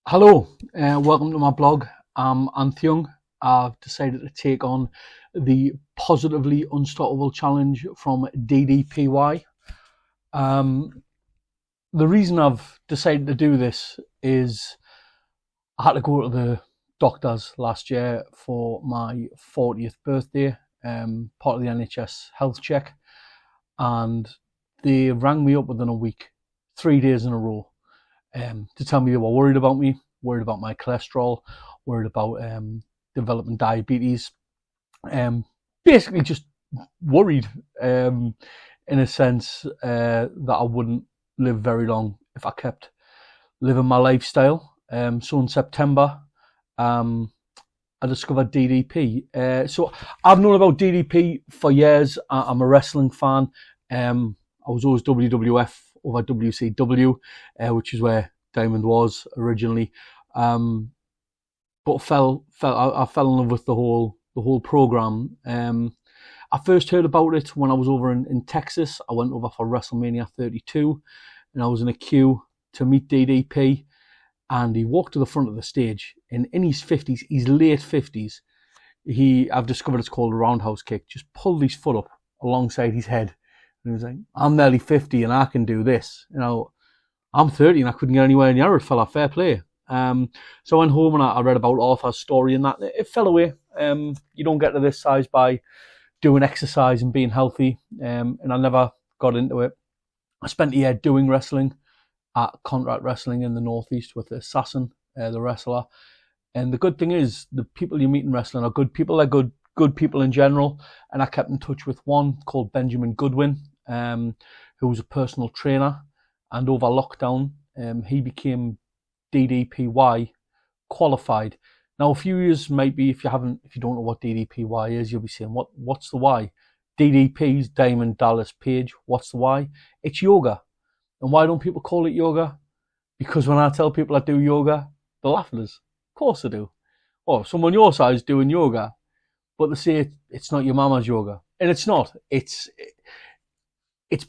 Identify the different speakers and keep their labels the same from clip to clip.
Speaker 1: Hello, welcome to my blog. I'm Anthyoung. I've decided to take on the Positively Unstoppable Challenge from DDPY. Um, the reason I've decided to do this is I had to go to the doctors last year for my 40th birthday, part of the NHS health check, and they rang me up within a week, 3 days in a row, to tell me they were worried about me, worried about my cholesterol, worried about developing diabetes, um, basically just worried in a sense that I wouldn't live very long if I kept living my lifestyle. So in September, um, I discovered DDP. So I've known about DDP for years. I'm a wrestling fan. I was always WWF over WCW, which is where Diamond was originally. But I fell in love with the whole program. I first heard about it when I was over in Texas. I went over for WrestleMania 32, and I was in a queue to meet DDP. And he walked to the front of the stage, and in his 50s, his late 50s, I've discovered it's called a roundhouse kick, just pulled his foot up alongside his head. And he was like, I'm nearly 50 and I can do this. I'm 30 and I couldn't get anywhere near it, fella, fair play. So I went home and I read about Arthur's story and that. It fell away. You don't get to this size by doing exercise and being healthy. And I never got into it. I spent a year doing wrestling at Contract Wrestling in the Northeast with Assassin, the wrestler. And the good thing is, the people you meet in wrestling are good people. They're good people in general. And I kept in touch with one called Benjamin Goodwin, who was a personal trainer. And over lockdown, he became DDPY qualified. Now, a few years maybe if you don't know what DDPY is, you'll be saying, what's the Y? DDP's Diamond Dallas Page. What's the Y? It's yoga. And why don't people call it yoga? Because when I tell people I do yoga, they laugh at us. Of course they do. Oh, someone your size doing yoga, but they say it's not your mama's yoga, and it's not. It's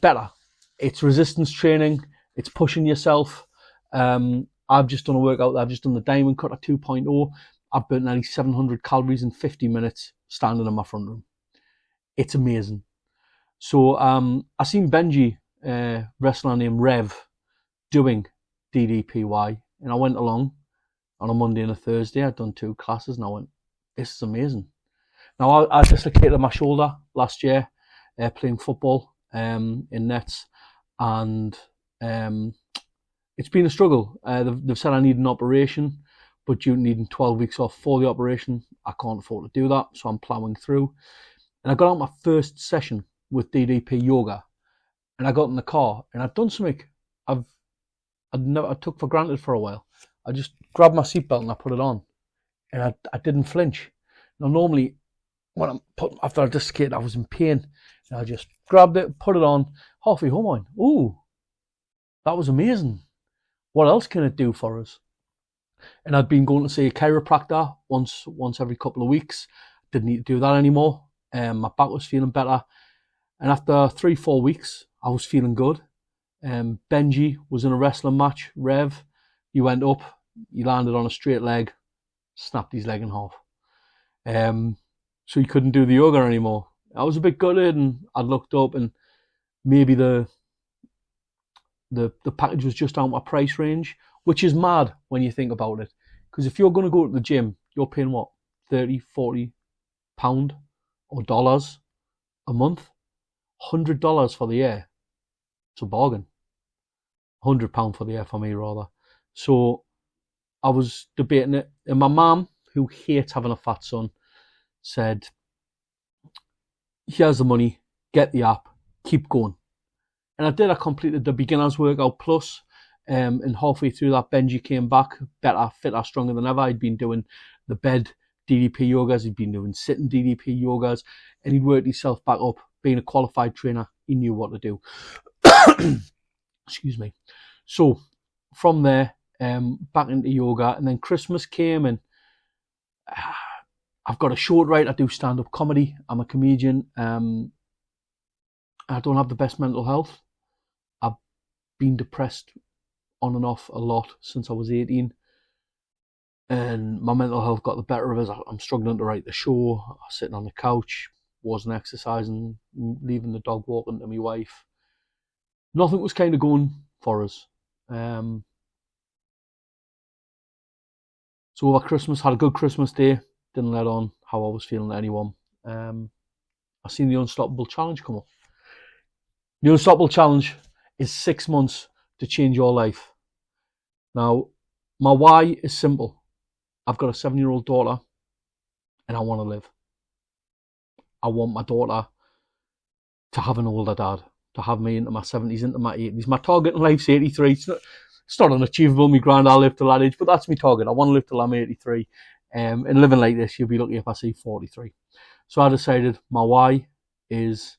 Speaker 1: better. It's resistance training. It's pushing yourself. I've just done a workout. I've just done the Diamond Cutter 2.0. I've burnt nearly 700 calories in 50 minutes standing in my front room. It's amazing. So I seen Benji, wrestler named Rev, doing DDPY, and I went along on a Monday and a Thursday. I'd done 2 classes, and I went, this is amazing. Now, I dislocated my shoulder last year playing football in nets, and it's been a struggle. They've said I need an operation, but due to needing 12 weeks off for the operation, I can't afford to do that, so I'm ploughing through. And I got out my first session with DDP Yoga, and I got in the car, and I'd done something I took for granted for a while. I just grabbed my seatbelt and I put it on, and I didn't flinch. Now, normally, after I dislocated, I was in pain, and I just grabbed it, put it on, halfway home, I went, ooh, that was amazing. What else can it do for us? And I'd been going to see a chiropractor once every couple of weeks. Didn't need to do that anymore. My back was feeling better, and after 3-4 weeks, I was feeling good. Benji was in a wrestling match. Rev, he went up, he landed on a straight leg, snapped his leg in half. So he couldn't do the yoga anymore. I was a bit gutted, and I looked up, and maybe the package was just out my price range, which is mad when you think about it. Because if you're going to go to the gym, you're paying what, 30, 40 pound or dollars a month? $100 for the year. It's a bargain. £100 for the year for me, rather. So I was debating it, and my mum, who hates having a fat son, said, here's the money, get the app, keep going. And I did. I completed the beginner's workout plus, and halfway through that, Benji came back better, fitter, stronger than ever. He'd been doing the bed DDP yogas, he'd been doing sitting DDP yogas, and he'd worked himself back up. Being a qualified trainer, he knew what to do. Excuse me. So from there, back into yoga, and then Christmas came, and I've got a show to write. I do stand-up comedy. I'm a comedian. I don't have the best mental health. I've been depressed on and off a lot since I was 18. and my mental health got the better of us. I'm struggling to write the show. I was sitting on the couch, wasn't exercising, leaving the dog walking to my wife. Nothing was kind of going for us. So over Christmas, had a good Christmas day. Didn't let on how I was feeling to anyone. I seen the Unstoppable Challenge come up. The Unstoppable Challenge is 6 months to change your life. Now, my why is simple. I've got a 7-year-old daughter and I want to live. I want my daughter to have an older dad, to have me into my 70s, into my 80s. My target in life's 83. It's not unachievable. My granddad lived till that age, but that's my target. I want to live till I'm 83. And living like this, you'll be lucky if I see 43. So I decided my why is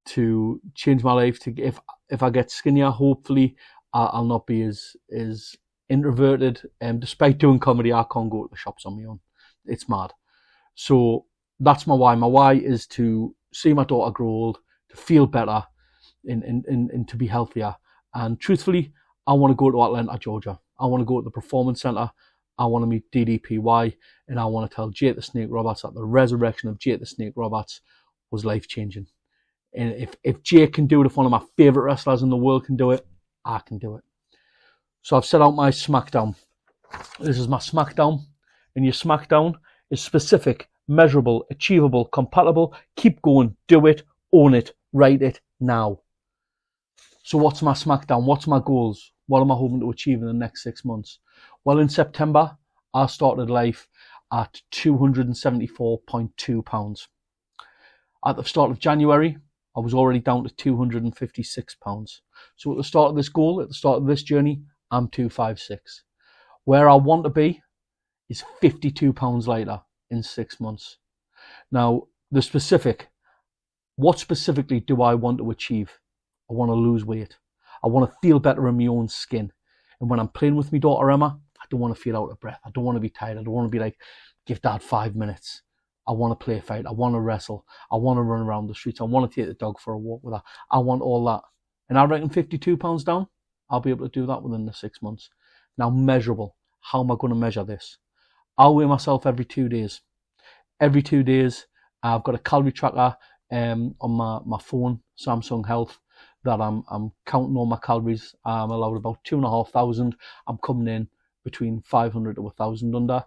Speaker 1: to change my life. To if I get skinnier, hopefully I'll not be as introverted. Despite doing comedy, I can't go to the shops on my own. It's mad. So that's my why. My why is to see my daughter grow old, to feel better, and to be healthier. And truthfully, I want to go to Atlanta, Georgia. I want to go to the Performance Centre. I want to meet DDPY, and I want to tell Jake the Snake Roberts that the resurrection of Jake the Snake Roberts was life-changing. And if Jake can do it, if one of my favourite wrestlers in the world can do it, I can do it. So I've set out my SmackDown. This is my SmackDown. And your SmackDown is specific, measurable, achievable, compatible. Keep going, do it, own it, write it now. So what's my SmackDown? What's my goals? What am I hoping to achieve in the next 6 months? Well, in September, I started life at 274.2 pounds. At the start of January, I was already down to 256 pounds. So at the start of this goal, at the start of this journey, I'm 256. Where I want to be is 52 pounds lighter in 6 months. Now, what specifically do I want to achieve? I want to lose weight. I want to feel better in my own skin. And when I'm playing with my daughter Emma, I don't want to feel out of breath. I don't want to be tired. I don't want to be like, give dad 5 minutes. I want to play a fight. I want to wrestle. I want to run around the streets. I want to take the dog for a walk with her. I want all that. And I reckon 52 pounds down, I'll be able to do that within the 6 months. Now, measurable. How am I going to measure this? I'll weigh myself every 2 days. Every 2 days, I've got a calorie tracker on my phone, Samsung Health, that I'm counting all my calories. I'm allowed about 2,500. I'm coming in between 500 to 1,000 under.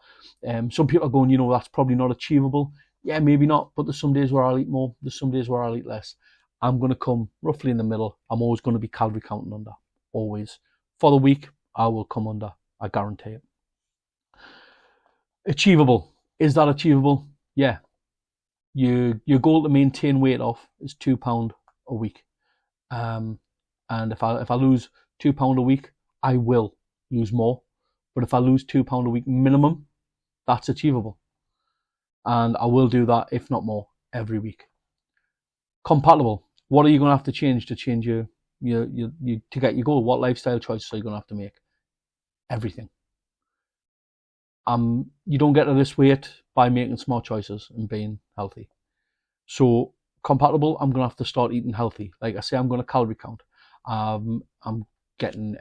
Speaker 1: Some people are going, that's probably not achievable. Yeah, maybe not, but there's some days where I'll eat more. There's some days where I'll eat less. I'm going to come roughly in the middle. I'm always going to be calorie counting under, always. For the week, I will come under. I guarantee it. Achievable. Is that achievable? Yeah. Your goal to maintain weight off is £2 a week. And if I lose £2 a week, I will lose more. But if I lose £2 a week minimum, that's achievable. And I will do that, if not more, every week. Compatible. What are you going to have to change to get your goal? What lifestyle choices are you going to have to make? Everything. You don't get to this weight by making small choices and being healthy. So compatible, I'm going to have to start eating healthy. Like I say, I'm going to calorie count. I'm getting,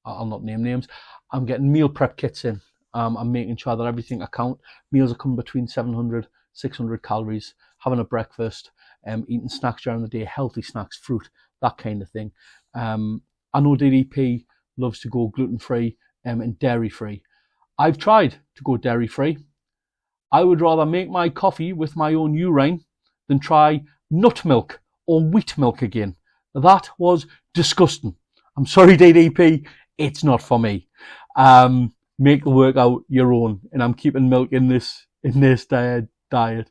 Speaker 1: I'll not name names, I'm getting meal prep kits in. I'm making sure that everything I count, meals are coming between 700, 600 calories, having a breakfast, eating snacks during the day, healthy snacks, fruit, that kind of thing. I know DDP loves to go gluten-free and dairy-free. I've tried to go dairy-free. I would rather make my coffee with my own urine than try nut milk or wheat milk again. That was disgusting. I'm sorry, DDP, it's not for me. Make the workout your own, and I'm keeping milk in this diet. But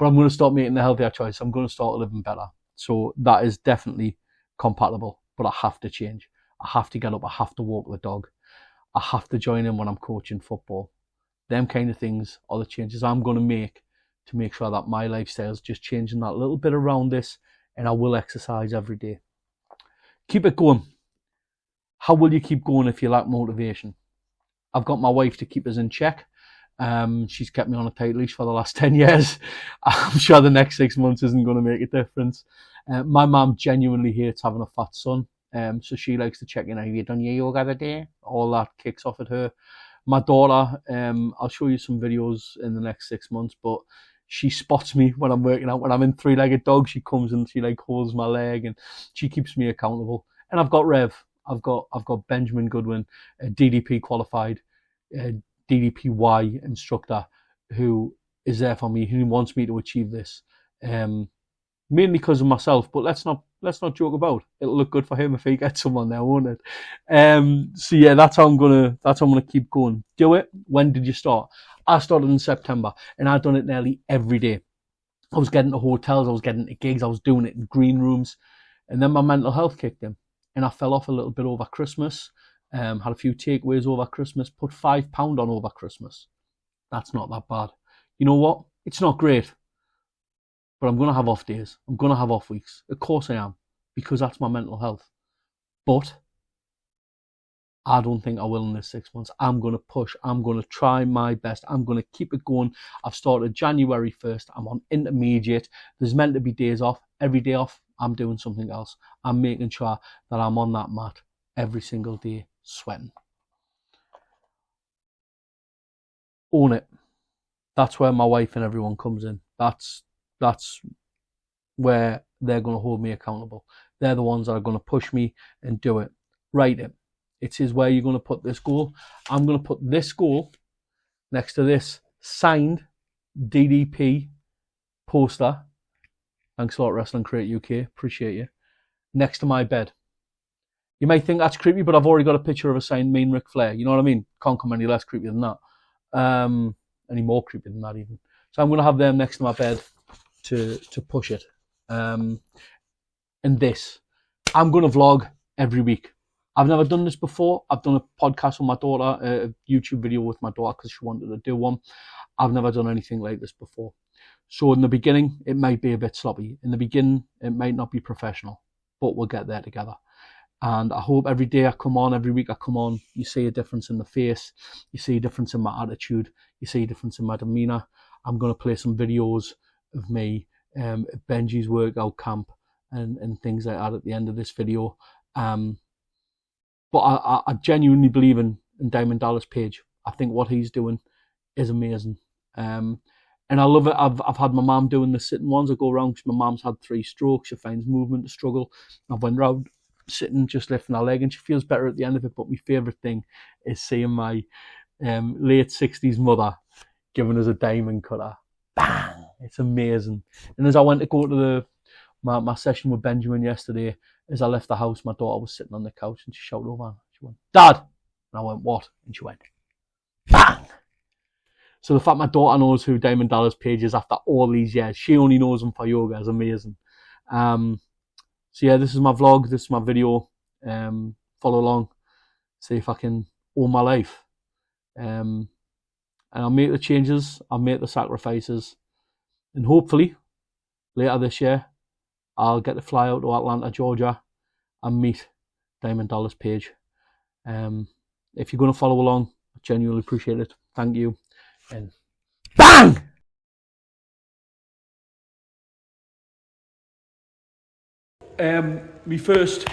Speaker 1: I'm going to start making the healthier choice. I'm going to start living better. So that is definitely compatible, but I have to change. I have to get up. I have to walk the dog. I have to join in when I'm coaching football. Them kind of things are the changes I'm going to make sure that my lifestyle is just changing that little bit around this, and I will exercise every day. Keep it going. How will you keep going if you lack motivation? I've got my wife to keep us in check. She's kept me on a tight leash for the last 10 years. I'm sure the next 6 months isn't going to make a difference. My mum genuinely hates having a fat son. So she likes to check in, have you done your yoga today? All that kicks off at her. My daughter, I'll show you some videos in the next 6 months, but she spots me when I'm working out. When I'm in three-legged dog, she comes and she like holds my leg and she keeps me accountable. And I've got Rev. I've got Benjamin Goodwin, a DDP qualified, DDPY instructor, who is there for me, who wants me to achieve this. Mainly because of myself, but let's not joke about. It'll look good for him if he gets someone there, won't it? So yeah, that's how I'm gonna keep going. Do it. When did you start? I started in September, and I've done it nearly every day. I was getting to hotels, I was getting to gigs, I was doing it in green rooms, and then my mental health kicked in, and I fell off a little bit over Christmas. Had a few takeaways over Christmas, put £5 on over Christmas. That's not that bad. You know what? It's not great, but I'm going to have off days. I'm going to have off weeks. Of course I am, because that's my mental health. But I don't think I will in this 6 months. I'm going to push. I'm going to try my best. I'm going to keep it going. I've started January 1st. I'm on intermediate. There's meant to be days off. Every day off, I'm doing something else. I'm making sure that I'm on that mat every single day, sweating. Own it. That's where my wife and everyone comes in. That's where they're going to hold me accountable. They're the ones that are going to push me and do it. Write it. It is where you're going to put this goal. I'm going to put this goal next to this signed DDP poster. Thanks a lot, Wrestling Crate UK. Appreciate you. Next to my bed. You might think that's creepy, but I've already got a picture of a signed mean Ric Flair. You know what I mean? Can't come any less creepy than that. Any more creepy than that even. So I'm going to have them next to my bed to push it. And this. I'm going to vlog every week. I've never done this before. I've done a podcast with my daughter, a YouTube video with my daughter because she wanted to do one. I've never done anything like this before. So in the beginning, it might be a bit sloppy. In the beginning, it might not be professional, but we'll get there together. And I hope every day I come on, every week I come on, you see a difference in the face. You see a difference in my attitude. You see a difference in my demeanour. I'm going to play some videos of me at Benji's workout camp and things like that at the end of this video. But I genuinely believe in Diamond Dallas Page. I think what he's doing is amazing. And I love it. I've had my mum doing the sitting ones. I go around because my mum's had 3 strokes. She finds movement a struggle. I've went round sitting, just lifting her leg, and she feels better at the end of it. But my favourite thing is seeing my late 60s mother giving us a diamond cutter. Bang! It's amazing. And as I went to go to my session with Benjamin yesterday, as I left the house, my daughter was sitting on the couch and she shouted over. She went, "Dad!" And I went, "What?" And she went, "Bang!" So the fact my daughter knows who Diamond Dallas Page is after all these years, she only knows him for yoga, is amazing. So yeah, this is my vlog, this is my video. Follow along, see if I can own my life. And I'll make the changes, I'll make the sacrifices, and hopefully later this year I'll get to fly out to Atlanta, Georgia and meet Diamond Dallas Page. If you're going to follow along, I genuinely appreciate it. Thank you. And bang! My first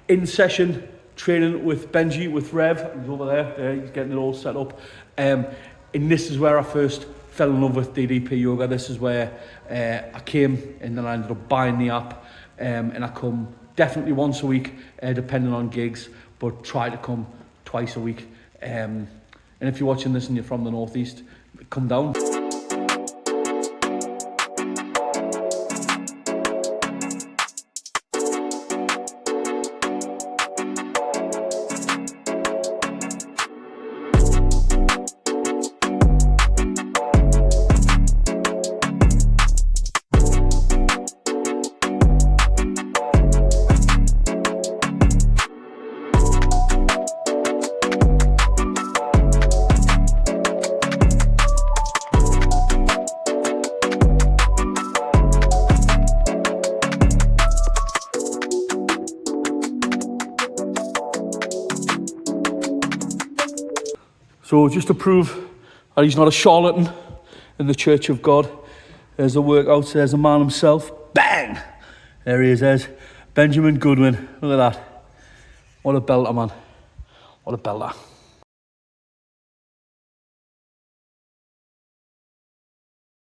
Speaker 1: in-session training with Benji, with Rev. He's over there. He's getting it all set up. And this is where I first fell in love with DDP Yoga. This is where I came, and then I ended up buying the app. And I come definitely once a week, depending on gigs, but try to come twice a week. And if you're watching this and you're from the Northeast, come down. So just to prove that he's not a charlatan in the Church of God, there's the workouts, there's the man himself. Bang! There he is, there's Benjamin Goodwin. Look at that. What a belter, man. What a belter.